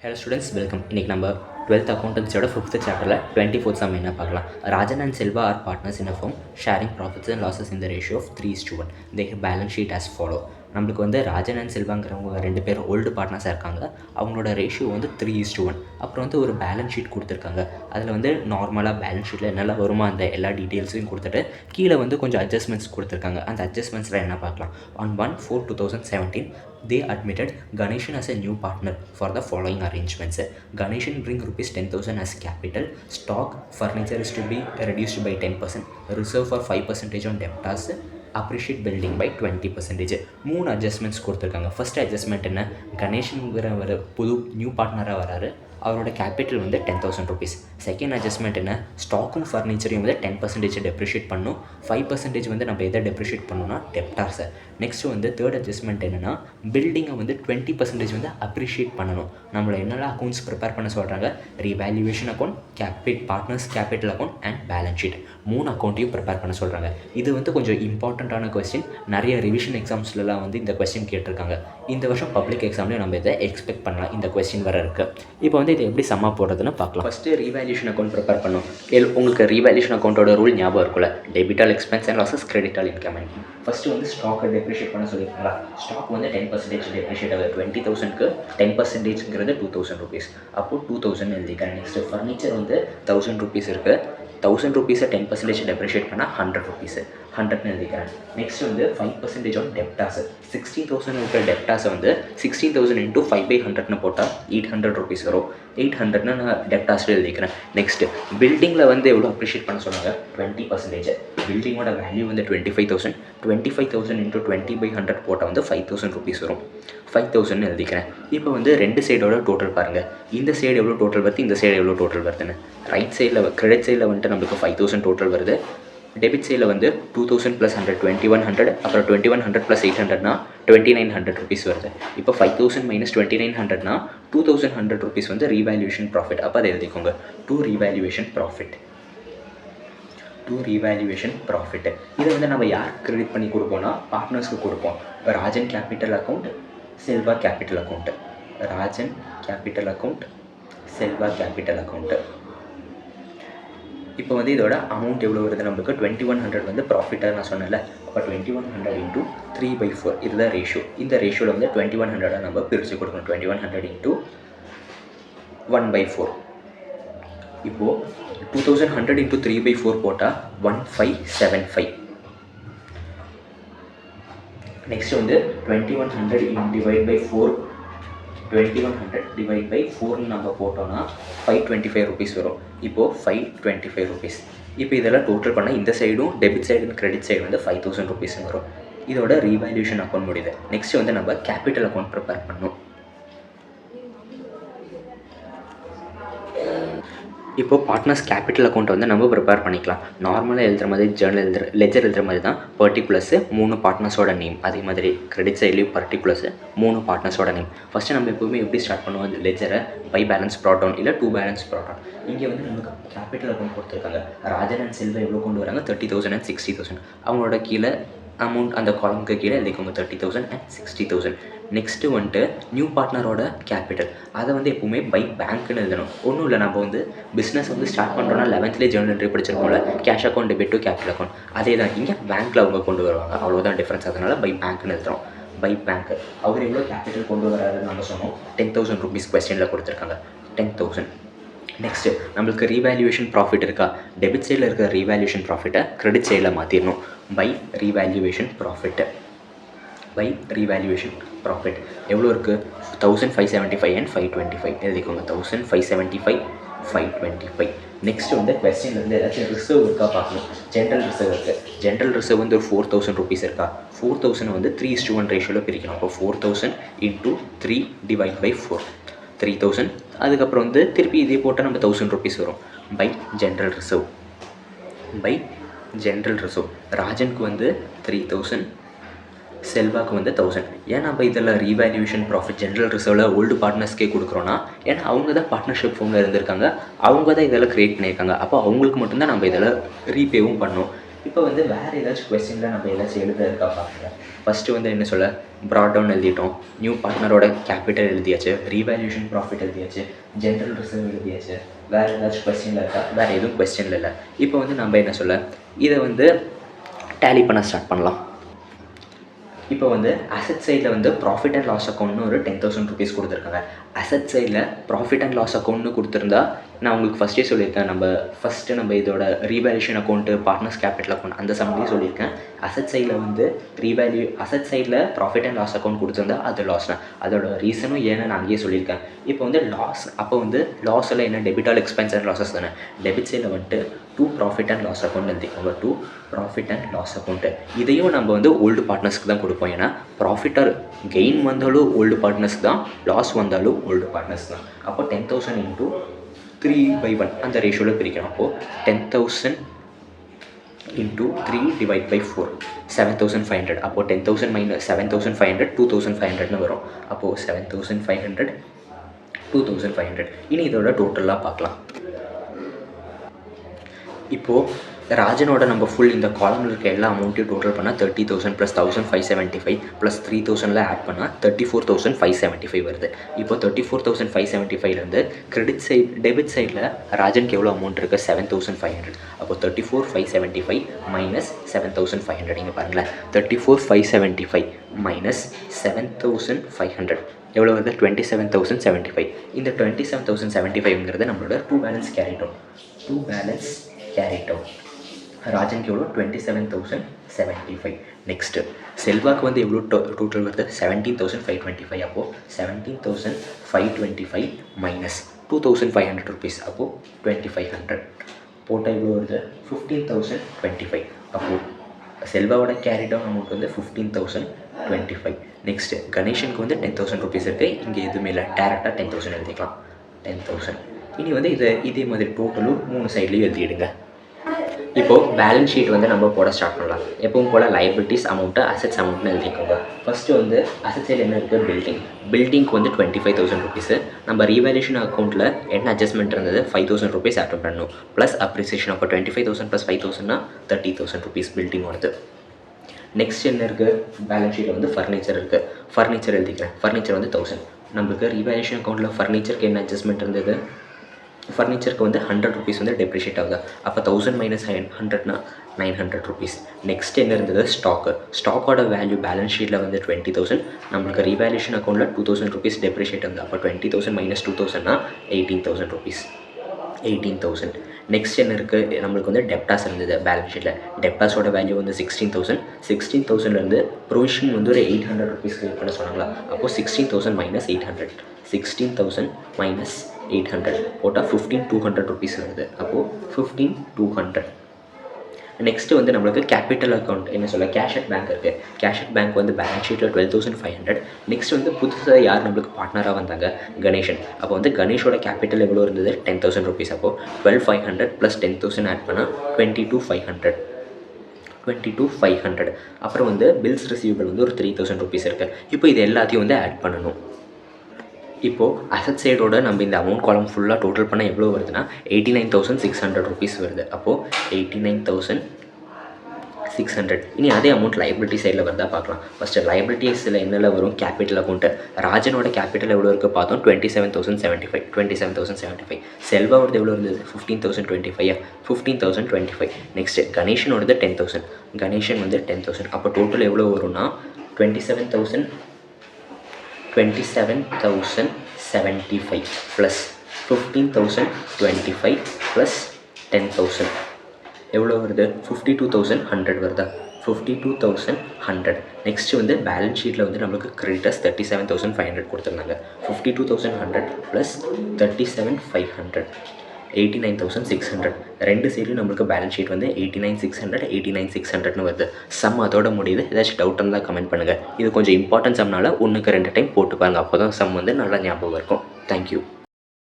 Hello students welcome. இன்றைக்கி நம்ம 12th அக்கௌண்டன்சியோட 5th சாப்டரில் 24th சம் என்ன பார்க்கலாம். Rajan and Selva are partners in a firm sharing profits and losses in the ratio of 3:1. Their balance sheet as follow. நம்மளுக்கு வந்து Rajan and செல்வாங்கிறவங்க ரெண்டு பேர் ஓல்டு பார்ட்னர்ஸாக இருக்காங்க. அவங்களோட ரேஷியோ வந்து 3:1. அப்புறம் வந்து ஒரு பேலன்ஸ் ஷீட் கொடுத்துருக்காங்க. அதில் வந்து நார்மலாக பேலன்ஸ் ஷீட்டில் என்னெல்லாம் வருமோ அந்த எல்லா டீட்டெயில்ஸையும் கொடுத்துட்டு கீழே வந்து கொஞ்சம் அட்ஜஸ்ட்மெண்ட்ஸ் கொடுத்துருக்காங்க. அந்த அட்ஜஸ்ட்மெண்ட்ஸில் என்ன பார்க்கலாம். On 1/4/2017 they admitted Ganeshan as a new partner for the following arrangements. Ganeshan bring rupees 10,000 as capital. Stock furniture is to be reduced by 10%. Reserve for 5% on debtors. Appreciate building by 20%. மூணு adjustments கொடுத்துருக்காங்க. First adjustment என்ன, கணேஷனுங்கிற ஒரு புது new பார்ட்னராக வராரு. அவரோட capital வந்து 10,000 rupees. Second adjustment என்ன, ஸ்டாக்கும் ஃபர்னிச்சரையும் வந்து 10% டெப்ரிஷியேட் பண்ணும். 5% வந்து நம்ம எதை டெப்ரிஷியேட் பண்ணணும்னா டெப்டார்ஸை. நெக்ஸ்ட்டு வந்து தேர்ட் அட்ஜஸ்ட்மெண்ட் என்னென்னா பில்டிங்கை வந்து 20% வந்து அப்ரிஷியேட் பண்ணணும். நம்மளை என்னெல்லாம் அக்கௌண்ட்ஸ் ப்ரிப்பேர் பண்ண சொல்கிறாங்க, revaluation account, partners capital account and balance sheet. மூணு அக்கௌண்ட்டையும் ப்ரிப்பேர் பண்ண சொல்கிறாங்க. இது வந்து கொஞ்சம் இம்பார்ட்டண்ட்டான கொஸ்டின். நிறைய ரிவிஷன் எக்ஸாம்ஸ்லாம் வந்து இந்த கொஸ்டின் கேட்டிருக்காங்க. இந்த வருஷம் பப்ளிக் எக்ஸாம்லேயும் நம்ம இதை எக்ஸ்பெக்ட் பண்ணலாம். இந்த கொஸ்டின் வர இருக்குது. இப்போ வந்து இது எப்படி சம்மா போடுறதுன்னு பார்க்கலாம். ஃபஸ்ட்டு ரீவேல்யூஷன் அக்கௌண்ட் ப்ரிப்பேர் பண்ணும். உங்களுக்கு ரீவேல்யூஷன் அக்கௌண்ட்டோட ரூல் ஞாபகம் இருக்குல்ல, debit all expense and losses, credit all income and. First வந்து ஸ்டாக்கை டெப்ரிஷியேட் பண்ண சொல்லியிருக்காங்களா. ஸ்டாக் வந்து 10% டெப்ரிஷியேட் ஆகுது. 20,000க்கு 10%ங்கிறது 2,000 rupees. அப்போது 2,000 எழுதிக்கிறேன். நெக்ஸ்ட்டு ஃபர்னிச்சர் வந்து 1,000 rupees இருக்குது. 1,000 rupees 10% டெப்ரிஷியேட் பண்ணால் 100 rupees. 100ன்னு எழுதிக்கிறேன். நெக்ஸ்ட் வந்து 5% ஆன் டெப்டாஸ். 16,000 இருக்கிற டெப்டாஸை வந்து 16,000 into 5/100ன்னு போட்டால் 800 rupees வரும். 800ன்னு நான் டெப்டாஸில் எழுதிக்கிறேன். நெக்ஸ்ட்டு பில்டிங்கில் வந்து எவ்வளோ அப்ரிஷியேட் பண்ண சொன்னாங்க, 20%. பில்டிங்கோட வேல்யூ வந்து 25,000. 25,000 into 20/100 போட்டால் வந்து 5,000 rupees வரும். 5,000ன்னு எழுதிக்கிறேன். இப்போ வந்து ரெண்டு சைடோட டோட்டல் பாருங்கள். இந்த சைடு எவ்வளோ டோட்டல் வருது, இந்த சைடு எவ்வளோ டோட்டல் வருதுன்னு. ரைட் சைடில் கிரெடிட் சைடில் வந்துட்டு நம்மளுக்கு 5,000 டோட்டல் வருது. டெபிட் சைடில் வந்து 2,000 + 100 2,100. அப்புறம் 2,100 + 800னா 2,900 rupees வருது. இப்போ 5,000 - 2,900னா 2,100 rupees வந்து ரீவேல்யூவேஷன் ப்ராஃபிட். அப்போ அதை எழுதிக்கோங்க, டூ ரீவேல்யூவேஷன் ப்ராஃபிட். இதை வந்து நம்ம யாருக்கு கிரெடிட் பண்ணி கொடுப்போம்னா பார்ட்னர்ஸ்க்கு கொடுப்போம். இப்போ Rajan capital account, Selva capital account. Rajan capital account, Selva capital account. இப்போ வந்து இதோட அமௌண்ட் எவ்வளோ வருது நம்மளுக்கு, 2,100 வந்து ப்ராஃபிட்டாக நான் சொன்னேன்ல. அப்போ 2,100 into 3/4 இதுதான் ரேஷியோ. இந்த ரேஷியோவில் வந்து 2,100 நம்ம பிரித்து கொடுக்கணும். 2,100 into 1/4. இப்போது 2,100 into 3/4 போட்டால் 1,575. நெக்ஸ்ட் வந்து 2,100 divide by 4 நம்ம போட்டோம்னா 525 rupees வரும். இப்போது 525 rupees. இப்போ இதெல்லாம் டோட்டல் பண்ணால் இந்த சைடும் debit side and credit side வந்து 5,000 rupees வரும். இதோட ரீவேல்யூஷன் அக்கௌண்ட் முடியுது. நெக்ஸ்ட் வந்து நம்ம கேபிட்டல் அக்கௌண்ட் ப்ரிப்பேர் பண்ணணும். இப்போ பார்ட்னர்ஸ் கேபிட்டல் அக்கௌண்ட் வந்து நம்ம ப்ரிப்பேர் பண்ணிக்கலாம். நார்மலாக எழுதுகிற மாதிரி லெஜர் எழுதுகிற மாதிரி தான். பர்டிகுலர்ஸு 3 பார்ட்னர்ஸோட நேம், அதே மாதிரி கிரெடிட் சைட்லேயும் பர்டிகுலர்ஸு 3 பார்ட்னர்ஸோட நேம். ஃபஸ்ட்டு நம்ம எப்போவுமே எப்படி ஸ்டார்ட் பண்ணுவோம், லெஜரை பை பேலன்ஸ் ப்ராட் டவுன் இல்லை 2 பேலன்ஸ் ப்ராட் டவுன். இங்கே வந்து நமக்கு கேபிட்டல் அக்கௌண்ட் கொடுத்துருக்காங்க. ராஜன் அண்ட் செல்வா எவ்வளோ கொண்டு வராங்க, 30,000 and 60,000. அவங்களோட கீழே அமௌண்ட் அந்த காலமுக்கு கீழே எழுதிக்கோங்க 30,000 and 60,000. நெக்ஸ்ட்டு வந்துட்டு நியூ பார்ட்னரோட கேபிட்டல், அதை வந்து எப்போவுமே பை பேங்க்னு எழுதணும். ஒன்றும் இல்லை, நம்ம வந்து பிஸ்னஸ் வந்து ஸ்டார்ட் பண்ணுறோன்னா 11th ஜேர்னல் என்ட்ரி படிச்சிருக்கோம்ல, cash account debit to capital account. அதே தான் இங்கே பேங்க்கில் அவங்க கொண்டு வருவாங்க, அவ்வளோதான் டிஃப்ரென்ஸ். அதனால் பை பேங்க்னு எழுதுகிறோம். பை பேங்க் அவர் எவ்வளோ கேபிட்டல் கொண்டு வராருன்னு நம்ம சொன்னோம், 10,000 rupees கொஸ்டினில் கொடுத்துருக்காங்க. 10,000. நெக்ஸ்ட்டு நம்மளுக்கு ரீவேல்யூவேஷன் ப்ராஃபிட் இருக்கா, டெபிட் சைடில் இருக்கிற ரீவேல்யூவேஷன் ப்ராஃபிட்டை கிரெடிட் சைடில் மாற்றிடணும். பை ரீவேல்யூவேஷன் ப்ராஃபிட் எவ்வளோ இருக்குது, 1,575 and 525 எழுதிக்கோங்க. 1,575, 525. நெக்ஸ்ட் வந்து கொஸ்டின் வந்து ஏதாச்சும் ரிசர்வ் இருக்கா பார்க்கணும். ஜென்ரல் ரிசர்வ் இருக்குது. ஜென்ரல் ரிசர்வ் வந்து ஒரு 4,000 rupees இருக்கா. 4,000 வந்து 3:1 ரேஷியோவில் பிரிக்கணும். அப்போ 4,000 into 3 divide by 4, 3,000. அதுக்கப்புறம் வந்து திருப்பி இதே போட்டால் நம்ம 1,000 rupees வரும். By general reserve. ராஜனுக்கு வந்து 3,000, செல்வாக்கு வந்து 1,000. ஏன்னா நம்ம இதில் ரீவேல்யூவேஷன் ப்ராஃபிட் ஜென்ரல் ரிசர்வில் ஓல்டு பார்ட்னர்ஸ்க்கே கொடுக்குறோன்னா, ஏன்னா அவங்க தான் பார்ட்னர்ஷிப் ஃபோமில் இருந்திருக்காங்க, அவங்க தான் இதெல்லாம் க்ரியேட் பண்ணியிருக்காங்க. அப்போ அவங்களுக்கு மட்டும்தான் நம்ம இதில் ரீபேவும் பண்ணோம். இப்போ வந்து வேறு ஏதாச்சும் கொஸ்டினில் நம்ம ஏதாச்சும் எழுதுறதுக்கா பார்க்குறேன். ஃபஸ்ட்டு வந்து என்ன சொல்ல, ப்ராட் டவுன் எழுதிட்டோம், நியூ பார்ட்னரோட கேபிட்டல் எழுதியாச்சு, ரீவேல்யூஷன் ப்ராஃபிட் எழுதியாச்சு, ஜென்ரல் ரிசர்வ் எழுதியாச்சு. வேறு ஏதாச்சும் கொஸ்டினில் இருக்கா? வேறு எதுவும் கொஸ்டினில் இல்லை. இப்போ வந்து நம்ம என்ன சொல்ல, இதை வந்து டேலி பண்ண ஸ்டார்ட் பண்ணலாம். இப்போ வந்து அசட் சைடில் வந்து ப்ராஃபிட் அண்ட் லாஸ் அக்கௌண்ட்னு ஒரு 10,000 ருபீஸ் கொடுத்துருக்காங்க. அசட் சைடில் ப்ராஃபிட் அண்ட் லாஸ் அக்கௌண்ட்னு கொடுத்துருந்தா நான் உங்களுக்கு ஃபஸ்ட்டே சொல்லியிருக்கேன், நம்ம இதோட revaluation account, partners capital account அந்த சம்மந்தே சொல்லியிருக்கேன். அசட் சைடில் வந்து அசட் சைடில் ப்ராஃபிட் அண்ட் லாஸ் அக்கௌண்ட் கொடுத்துருந்தா அது லாஸ் தான். அதோட ரீசனும் ஏன்னு நான் அங்கேயே சொல்லியிருக்கேன். இப்போ வந்து லாஸ், அப்போ வந்து லாஸ் எல்லாம் என்ன, debit all expense and losses தானே. டெபிட் சைடில் வந்துட்டு to profit and loss account எழுதிக்கோங்க, to profit and loss account. இதையும் நம்ம வந்து ஓல்டு பார்ட்னர்ஸ்க்கு தான் கொடுப்போம். ஏன்னா ப்ராஃபிட் ஆர் கெயின் வந்தாலும் ஓல்டு பார்ட்னர்ஸ் தான், லாஸ் வந்தாலும் ஓல்டு பார்ட்னர்ஸ் தான். அப்போ 10,000 இன்ட்டு 3/1 அந்த ரேஷியோவில் பிரிக்கணும். அப்போது 10,000 இன்ட்டு 3/4 7,500. அப்போது 10,000 மைனஸ் 7,500 2,500ன்னு வரும். அப்போது 7,500 2,500. இனி இதோட டோட்டலாக பார்க்கலாம். இப்போது ராஜனோட நம்ம ஃபுல் இந்த காலமில் இருக்க எல்லா அமௌண்ட்டையும் டோட்டல் பண்ணால் 30,000 + 1,575 + 3,000 ஆட் பண்ணால் 34,575 வருது. இப்போ 34,575லேருந்து டெபிட் சைடில் ராஜனுக்கு எவ்வளோ அமௌண்ட் இருக்குது, 7,500. அப்போ 34,575 மைனஸ் 7,500. இங்கே பாருங்களேன், 34,575 மைனஸ் 7,500 எவ்வளோ வருது, 27,075. இந்த 27,075ங்கிறது நம்மளோட டூ பேலன்ஸ் கேரிட் அவுட். ராஜனுக்கு எவ்வளோ, 27,075. நெக்ஸ்ட்டு செல்வாக்கு வந்து எவ்வளோ டோட்டல் வருது, 17,525. அப்போது 17,525 மைனஸ் 2,500 ருபீஸ். அப்போது 2,500 போட்டால் எவ்வளோ வருது, 15,025. அப்போது செல்வாவோட கேரி டவுன் அமௌண்ட் வந்து 15,025. நெக்ஸ்ட்டு கணேஷனுக்கு வந்து 10,000 ருபீஸ் இருக்குது. இங்கே எதுவுமே இல்லை, டேரெக்டாக 10,000 எழுதிக்கலாம், 10,000. இனி வந்து இதே மாதிரி டோட்டலும் 3 சைட்லேயும் எழுதிடுங்க. இப்போது பேலன்ஸ் ஷீட் வந்து நம்ம போட ஸ்டார்ட் பண்ணலாம். எப்பவும் போல் லைபிலிட்டிஸ் அமௌண்ட்டு, அசட்ஸ் அமௌண்ட்னு எழுதிக்கோங்க. ஃபஸ்ட்டு வந்து அசட் சைடில் என்ன இருக்குது, பில்டிங்க்கு வந்து 25,000 ருபீஸு. நம்ம ரீவேல்யூஷன் அக்கௌண்ட்டில் என்ன அட்ஜஸ்ட்மெண்ட் இருந்தது, 5,000 ருபீஸ் ஆட் பண்ணணும், ப்ளஸ் அப்ரிசியேஷன். அப்போ 25,000 + 5,000னா 30,000 ருபீஸ் பில்டிங்கோடது. நெக்ஸ்ட் என்ன இருக்குது, பேலன்ஸ் ஷீட்டில் வந்து ஃபர்னிச்சர் இருக்குது. ஃபர்னிச்சர் எழுதிக்கிறேன். ஃபர்னிச்சர் வந்து 1,000. நம்மளுக்கு ரீவேல்யூஷன் அக்கௌண்ட்டில் ஃபர்னிச்சருக்கு என்ன அட்ஜஸ்ட்மெண்ட் இருந்தது, ஃபர்னிச்சருக்கு வந்து 100 ருபீஸ் வந்து டெப்ரிஷியேட் ஆகுது. அப்போ 1,000 மைனஸ் 100னா 900 ருபீஸ். நெக்ஸ்ட் என்ன இருந்தது, ஸ்டாக்கோட வேல்யூ பேலன்ஸ் ஷீட்டில் வந்து 20,000. நம்மளுக்கு ரீவேல்யூஷன் அக்கௌண்ட்டில் 2,000 ருபீஸ் டெப்ரிஷியேட் ஆகுது. அப்போ 20,000 மைனஸ் 2,000னா 18,000 ருபீஸ், 18,000. நெக்ஸ்ட் என்ன இருக்குது, நம்மளுக்கு வந்து டெப்டாஸ் இருந்தது பேலன்ஸ் ஷீட்டில். டெப்டாஸோட வேல்யூ வந்து 16,000. 16,000லேருந்து ப்ரொவிஷன் வந்து ஒரு 800 ருபீஸ் கிரியேட் பண்ண சொன்னாங்களா. அப்போது 16,000 மைனஸ் 800, 16,000 மைனஸ் 800 போட்டால் 15,200 ருபீஸ் வருது. அப்போது 15,200. நெக்ஸ்ட்டு வந்து நம்மளுக்கு கேபிட்டல் அக்கௌண்ட் என்ன சொல்ல, கேஷ் அட் பேங்க் இருக்குது. கேஷ் அட் பேங்க் வந்து பேலன்ஸ் ஷீட்டில் 12,500. நெக்ஸ்ட் வந்து புதுசாக யார் நம்மளுக்கு பார்ட்னராக வந்தாங்க, கணேஷன். அப்போ வந்து கணேஷோட கேபிட்டல் எவ்வளோ இருந்தது, 10,000 ருபீஸ். அப்போது 12,500 + 10,000 ஆட் பண்ணால் 22,500. 22,500. அப்புறம் வந்து பில்ஸ் ரிசீவபிள் வந்து ஒரு 3,000 ருபீஸ் இருக்குது. இப்போ இது எல்லாத்தையும் வந்து ஆட் பண்ணணும். இப்போது அசட் சைடோட நம்ம இந்த அமௌண்ட் காலம் ஃபுல்லாக டோட்டல் பண்ணால் எவ்வளோ வருதுன்னா 89,600 ருபீஸ் வருது. அப்போது 89,600. இனி அதே அமௌண்ட் லைபிலிட்டி சைடில் வந்தால் பார்க்கலாம். ஃபஸ்ட்டு லைபிலிட்டிஸில் என்னெல்லாம் வரும், கேபிட்டல் அக்கௌண்ட்டு. ராஜனோட கேபிட்டல் எவ்வளோ இருக்குது பார்த்தோம், 27,075. செல்வாவோடது எவ்வளோ இருந்தது, 15,025. 15,025. நெக்ஸ்ட்டு கணேஷனோடது 10,000. கணேஷன் வந்து 10,000. அப்போ டோட்டல் எவ்வளோ வரும்னா 27,075 ப்ளஸ் 15,025 ப்ளஸ் 10,000 எவ்வளோ வருது, 52,100 வருதா, 52,100. நெக்ஸ்ட்டு வந்து பேலன்ஸ் ஷீட்டில் வந்து நம்மளுக்கு கிரெடிட்டர்ஸ் 37,500 கொடுத்துருந்தாங்க. 52,100 ப்ளஸ் 37,500 89,600. ரெண்டு சைட்லையும் நம்மளுக்கு பேலன்ஸ் ஷீட் வந்து 89,600 89,600ன்னு வருது. சம் அதோட முடியுது. ஏதாச்சும் டவுட் இருந்தால் கமெண்ட் பண்ணுங்கள். இது கொஞ்சம் இம்பார்ட்டன்ட் சம்னால 1க்கு 2 டைம் போட்டு பாருங்கள். அப்போ தான் சம் வந்து நல்லா ஞாபகம் இருக்கும். தேங்க்யூ.